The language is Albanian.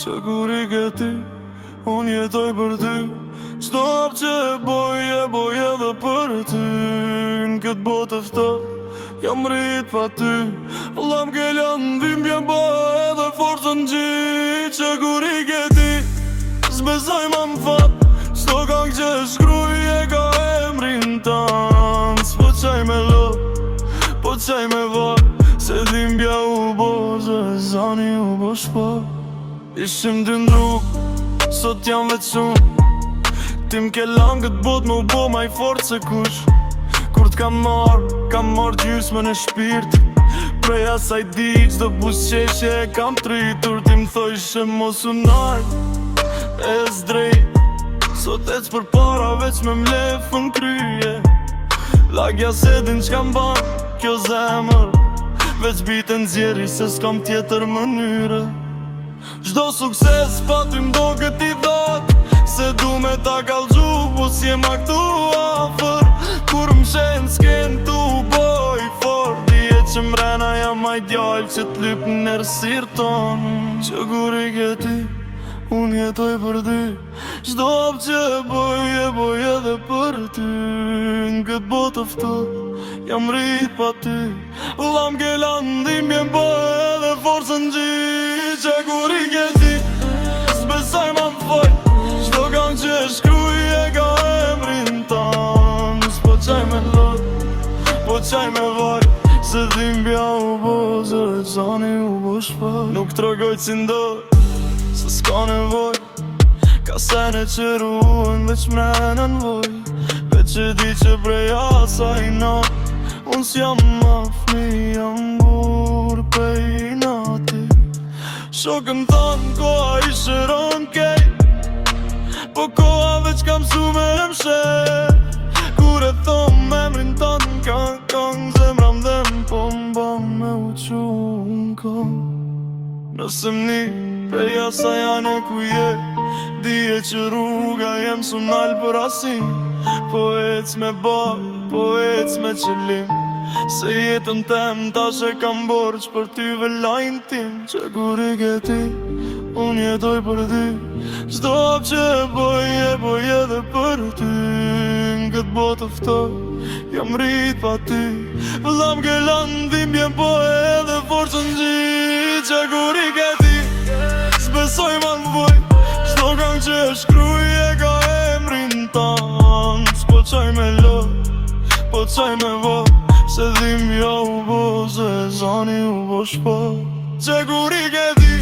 që kur i ke ti, unë jetoj për ty. Çdo hap që e boj edhe për ty. Në këtë botë ftohtë jam rrit pa ty. Valla m'kellan dhimbje edhe forcën gjit. Që kur i ke ti, s'besoj ma m'fat. Çdo këngë që shkruaj e ka emrin tan. S'po qaj me lë, po qaj me vaj. Se dhimbja u bo, zani u bo shpa. Ishim dy ndruk, sot jam veç unë. Ti m'ke lan këtë bot më u bo ma i fort se kush. Kur t'kam marr gjysmën e shpirt. Prej asaj di qdo busqeshje e kam tritur. Ti m'thojshe mos u nalt, e s'drejt. Sot ec për para veç me m'lefën kryje. Lagja se din qka m'ban kjo zemër. Veç bitë nxjeri se s'kam tjetër mënyre. Çdo sukses pa ty m'do këti dhat. Se du me ta kallxu, po s'jema këtu afer. Kur m'shen s'ken tu boj fort. Dije që mrena jam aj djall që t'lyp n'ersir ton. Që kur i ke ti, unë jetoj për ty. Çdo hap që e boj edhe për ty. Në këtë botë ftohtë jam rrit pa ty. Valla m'kellan dhimbje edhe forcën gjit. Që kur i ke ti, s'besoj ma m'foj. Çdo këngë që shkruaj e ka emrin tan. S'po qaj me lot, po qaj me vaj. Se dhimbja u bo, zani u bo shpa. Nuk t'rogoj c'indoj, se s'ka nevoj. Ka sene që ruën veç mrena n'voj. Veç e di që prej asaj not. Unë s'jam ma fmi, jam burë pej nati. Shokën tanë koha i shëron kej. Po koha veç kam su me mshe. Kur e thom emrin tanë kang zemram dhe m'po m'bam me uqu n'kong. Nëse m'ni prej asaj janë ku je. Dije që rruga jem su n'al për asin. Po ec me baj, po ec me qëllim. Se jetën tem tash e kam borç për ty velajn tim. Që kur i ke ti, unë jetoj për ty. Çdo hap që e boj edhe për ty. Në këtë botë ftohtë jam rrit pa ty. Valla m'kellan dhimbje edhe forcën gjit. Që kur i ke ti, s'besoj ma n'voj. Çdo këngë që shkruaj e ka emrin tan. S'po qaj me lë, po qaj me vaj. Se dhimbja u bo, zani u bo shpa. Që kur i ke ti,